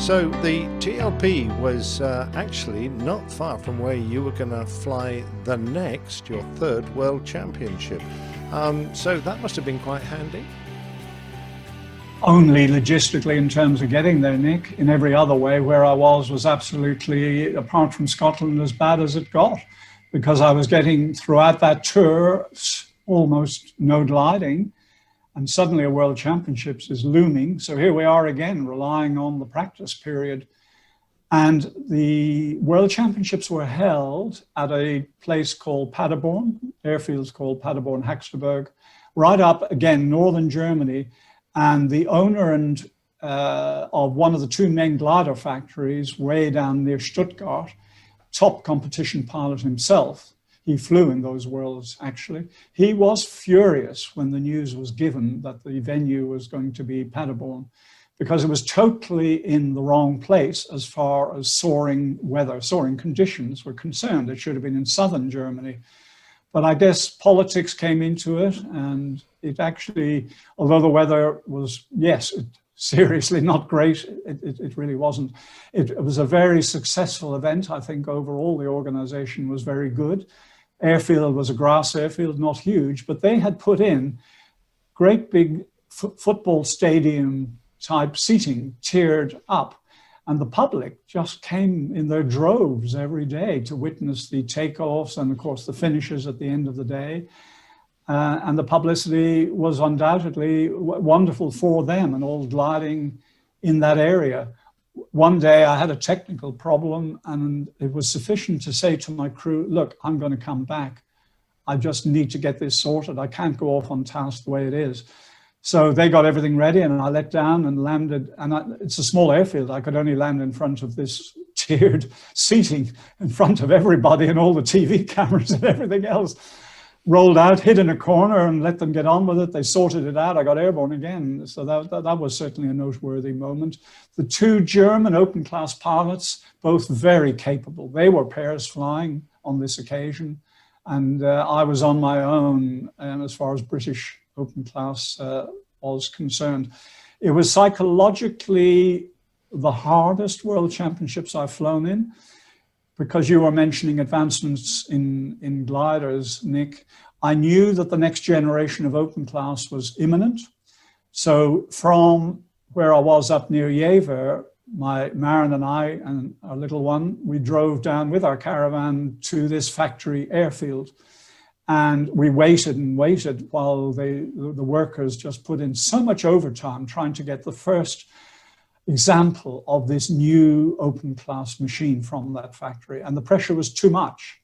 So the TLP was actually not far from where you were going to fly your third World Championship. So that must have been quite handy. Only logistically in terms of getting there, Nick. In every other way, where I was absolutely, apart from Scotland, as bad as it got, because I was getting throughout that tour almost no gliding, and suddenly a World Championships is looming. So here we are again, relying on the practice period. And the World Championships were held at a place called Paderborn, airfields called Paderborn, Haxterberg, right up again, northern Germany. And the owner of one of the two main glider factories way down near Stuttgart, top competition pilot himself, he flew in those worlds actually. He was furious when the news was given that the venue was going to be Paderborn, because it was totally in the wrong place as far as soaring conditions were concerned. It should have been in southern Germany. But I guess politics came into it, and it actually, although the weather was, yes, seriously not great, it really wasn't. It was a very successful event. I think overall the organization was very good. Airfield was a grass airfield, not huge, but they had put in great big football stadium type seating, tiered up. And the public just came in their droves every day to witness the takeoffs and, of course, the finishes at the end of the day. And the publicity was undoubtedly wonderful for them and all gliding in that area. One day I had a technical problem, and it was sufficient to say to my crew, look, I'm going to come back. I just need to get this sorted. I can't go off on task the way it is. So they got everything ready, and I let down and landed. And it's a small airfield. I could only land in front of this tiered seating in front of everybody and all the TV cameras and everything else. Rolled out, hid in a corner, and let them get on with it. They sorted it out. I got airborne again. So that was certainly a noteworthy moment. The two German open class pilots, both very capable. They were pairs flying on this occasion. And I was on my own as far as British open class was concerned. It was psychologically the hardest World Championships I've flown in, because you were mentioning advancements in gliders, Nick. I knew that the next generation of open class was imminent. So from where I was up near Jever, my Maren and I and our little one, we drove down with our caravan to this factory airfield. And we waited and waited while the workers just put in so much overtime trying to get the first example of this new open class machine from that factory. And the pressure was too much,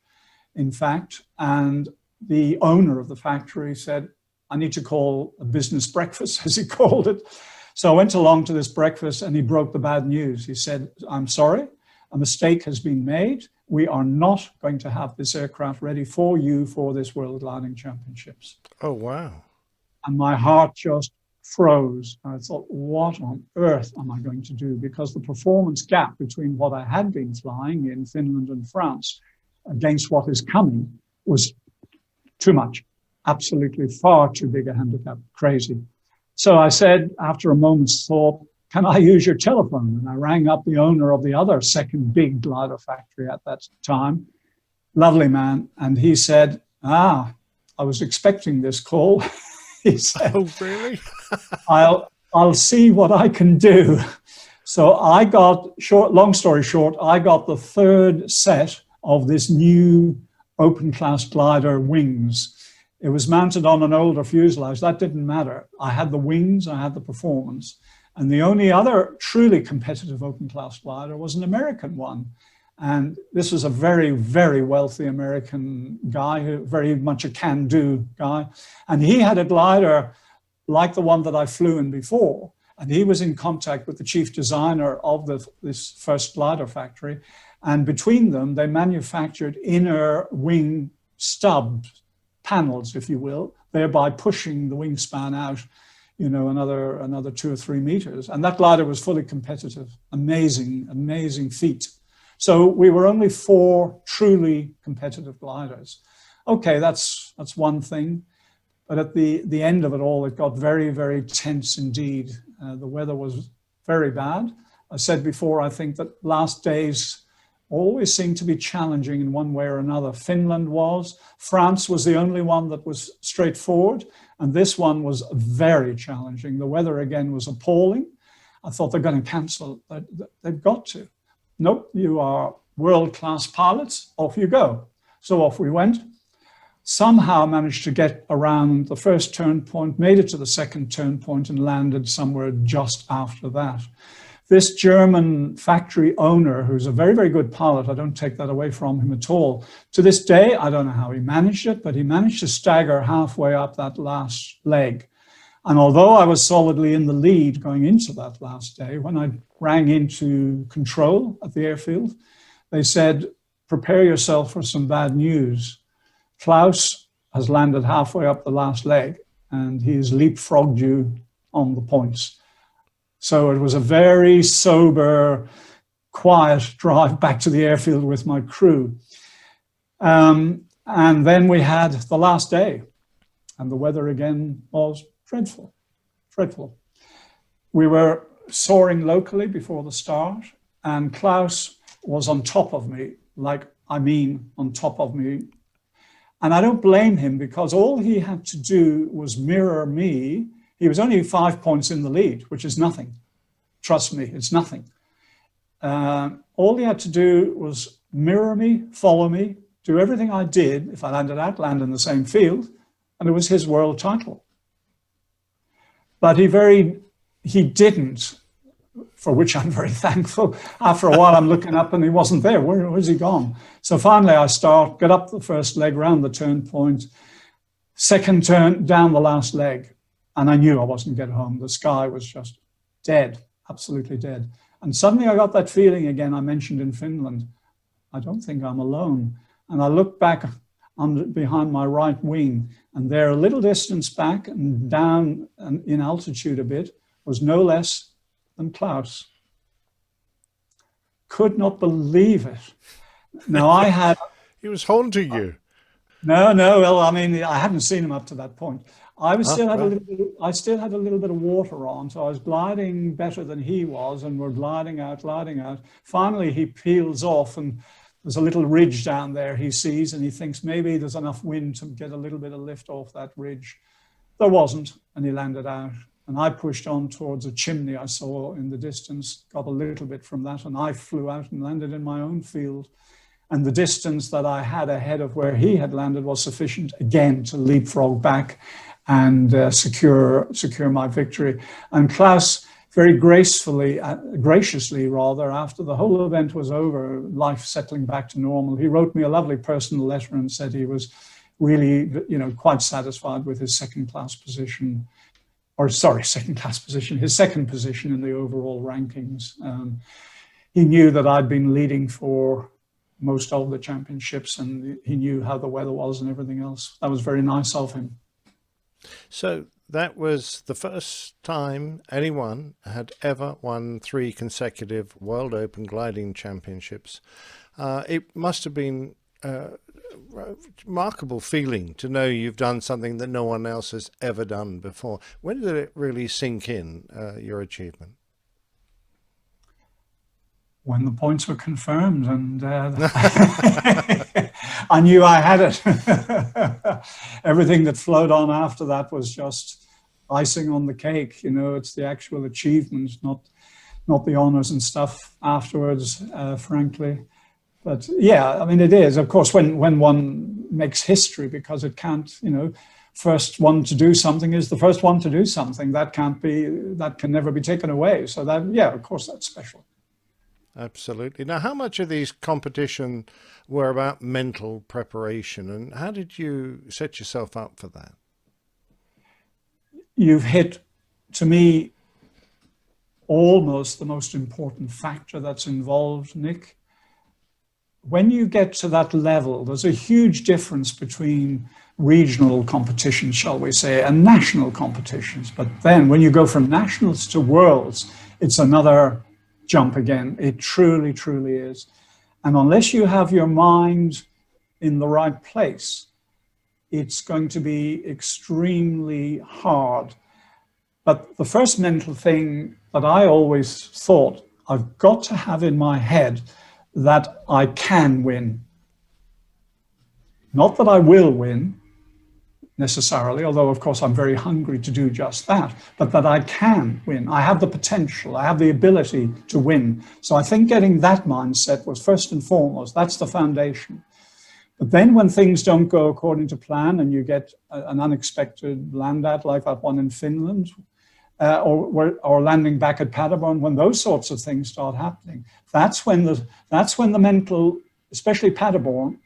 in fact. And the owner of the factory said, I need to call a business breakfast, as he called it. So I went along to this breakfast, and he broke the bad news. He said, I'm sorry, a mistake has been made. We are not going to have this aircraft ready for you for this World Gliding Championships. Oh, wow. And my heart just froze. I thought, what on earth am I going to do? Because the performance gap between what I had been flying in Finland and France against what is coming was too much. Absolutely far too big a handicap. Crazy. So I said, after a moment's thought, can I use your telephone? And I rang up the owner of the other second big glider factory at that time. Lovely man. And he said, I was expecting this call. He said, oh, really? I'll see what I can do. So I got, long story short, I got the third set of this new open class glider wings. It was mounted on an older fuselage. That didn't matter. I had the wings, I had the performance. And the only other truly competitive open class glider was an American one. And this was a very, very wealthy American guy, who very much a can-do guy. And he had a glider like the one that I flew in before. And he was in contact with the chief designer of this first glider factory. And between them, they manufactured inner wing stub panels, if you will, thereby pushing the wingspan out, you know, another 2 or 3 meters. And that glider was fully competitive. Amazing, amazing feat. So we were only 4 truly competitive gliders. Okay, that's one thing. But at the end of it all, it got very, very tense indeed. The weather was very bad. I said before, I think that last days always seemed to be challenging in one way or another. Finland was, France was the only one that was straightforward, and this one was very challenging. The weather again was appalling. I thought they're going to cancel. They've got to. Nope, you are world-class pilots, off you go. So off we went. Somehow managed to get around the first turn point, made it to the second turn point and landed somewhere just after that. This German factory owner, who's a very, very good pilot, I don't take that away from him at all. To this day, I don't know how he managed it, but he managed to stagger halfway up that last leg. And although I was solidly in the lead going into that last day, when I rang into control at the airfield, they said, prepare yourself for some bad news. Klaus has landed halfway up the last leg and he's leapfrogged you on the points. So it was a very sober, quiet drive back to the airfield with my crew. And then we had the last day, and the weather again was dreadful, dreadful. We were soaring locally before the start, and Klaus was on top of me, on top of me. And I don't blame him, because all he had to do was mirror me. He was only 5 points in the lead, which is nothing. Trust me, it's nothing. All he had to do was mirror me, follow me, do everything I did. If I landed out, land in the same field, and it was his world title. But he didn't, for which I'm very thankful. After a while, I'm looking up and he wasn't there. Where's he gone? So finally I get up the first leg, round the turn point, second turn, down the last leg. And I knew I wasn't getting home. The sky was just dead, absolutely dead. And suddenly I got that feeling again I mentioned in Finland. I don't think I'm alone. And I looked back behind my right wing, and there a little distance back and down and in altitude a bit was no less than Klaus. Could not believe it. Now He was haunting you. No, well, I mean, I hadn't seen him up to that point. I still had a little bit of water on, so I was gliding better than he was, and we're gliding out. Finally, he peels off, and there's a little ridge down there he sees, and he thinks maybe there's enough wind to get a little bit of lift off that ridge. There wasn't, and he landed out. And I pushed on towards a chimney I saw in the distance, got a little bit from that, and I flew out and landed in my own field. And the distance that I had ahead of where he had landed was sufficient again to leapfrog back and secure my victory. And Klaus very graciously, after the whole event was over, life settling back to normal, he wrote me a lovely personal letter and said he was really, quite satisfied with his second position his second position in the overall rankings. He knew that I'd been leading for most of the championships, and he knew how the weather was and everything else. That was very nice of him. So that was the first time anyone had ever won 3 consecutive World Open Gliding Championships. It must have been a remarkable feeling to know you've done something that no one else has ever done before. When did it really sink in, your achievement? When the points were confirmed, and I knew I had it. Everything that flowed on after that was just icing on the cake. It's the actual achievement, not the honors and stuff afterwards, frankly. But yeah, I mean, it is, of course, when one makes history, because it can't, first one to do something is the first one to do something. That can never be taken away. So that, yeah, of course, that's special. Absolutely. Now, how much of these competitions were about mental preparation, and how did you set yourself up for that? You've hit, to me, almost the most important factor that's involved, Nick. When you get to that level, there's a huge difference between regional competitions, shall we say, and national competitions. But then when you go from nationals to worlds, it's another jump again. It truly, truly is. And unless you have your mind in the right place, it's going to be extremely hard. But the first mental thing that I always thought I've got to have in my head that I can win. Not that I will win necessarily, although of course I'm very hungry to do just that, but that I can win. I have the potential, I have the ability to win. So I think getting that mindset was first and foremost, that's the foundation. But then when things don't go according to plan and you get an unexpected land at, like that one in Finland, or landing back at Paderborn, when those sorts of things start happening, that's when the mental, especially Paderborn,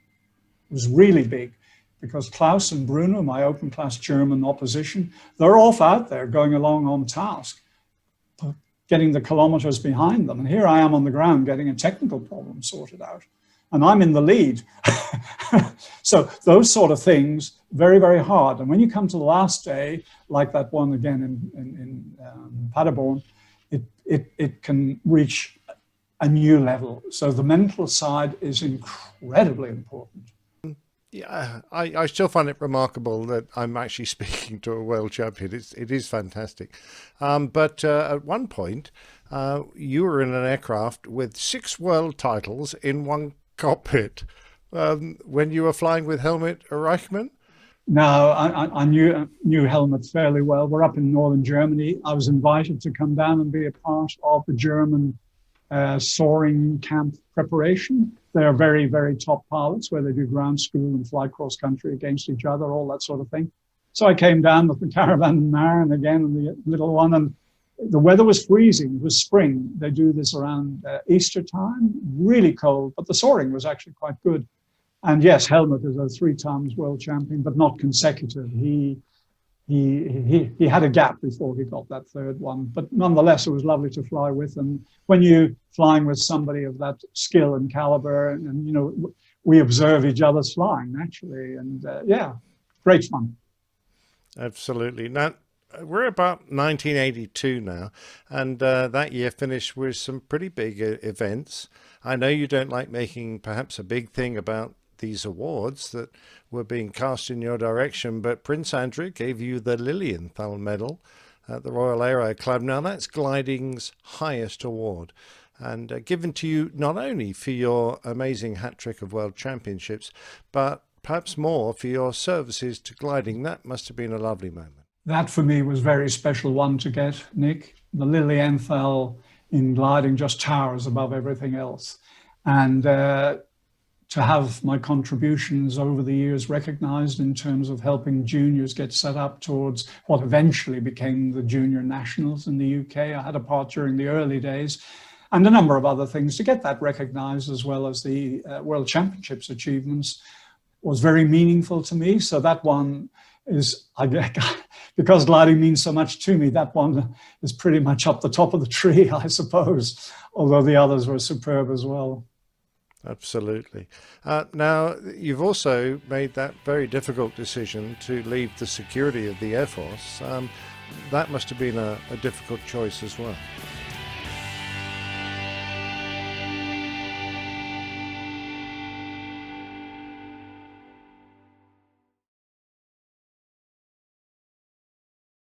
was really big, because Klaus and Bruno, my open class German opposition, they're off out there going along on task, getting the kilometers behind them. And here I am on the ground getting a technical problem sorted out. And I'm in the lead. So those sort of things, very, very hard. And when you come to the last day, like that one again in Paderborn, it can reach a new level. So the mental side is incredibly important. Yeah, I still find it remarkable that I'm actually speaking to a world champion. It is fantastic. But at one point, you were in an aircraft with 6 world titles in one cockpit when you were flying with Helmut Reichmann? No, I knew Helmut fairly well. We're up in northern Germany. I was invited to come down and be a part of the German soaring camp preparation. They're very, very top pilots where they do ground school and fly cross country against each other, all that sort of thing. So I came down with the Caravan and Marin again and the little one, and the weather was freezing. It was spring. They do this around Easter time, really cold, but the soaring was actually quite good. And yes, Helmut is a 3 times world champion, but not consecutive. He had a gap before he got that 3rd one, but nonetheless, it was lovely to fly with. And when you're flying with somebody of that skill and caliber, and you know, we observe each other's flying naturally, and yeah, great fun. Absolutely. Now, we're about 1982 now, and that year finished with some pretty big events. I know you don't like making perhaps a big thing about these awards that were being cast in your direction, but Prince Andrew gave you the Lilienthal Medal at the Royal Aero Club. Now that's gliding's highest award, and given to you not only for your amazing hat-trick of world championships, but perhaps more for your services to gliding. That must have been a lovely moment. That for me was a very special one to get, Nick. The Lilienthal in gliding just towers above everything else. And to have my contributions over the years recognized in terms of helping juniors get set up towards what eventually became the Junior Nationals in the UK. I had a part during the early days, and a number of other things to get that recognized, as well as the World Championships achievements, was very meaningful to me. So that one is, because gliding means so much to me, that one is pretty much up the top of the tree, I suppose, although the others were superb as well. Absolutely. Now, you've also made that very difficult decision to leave the security of the Air Force. That must have been a difficult choice as well.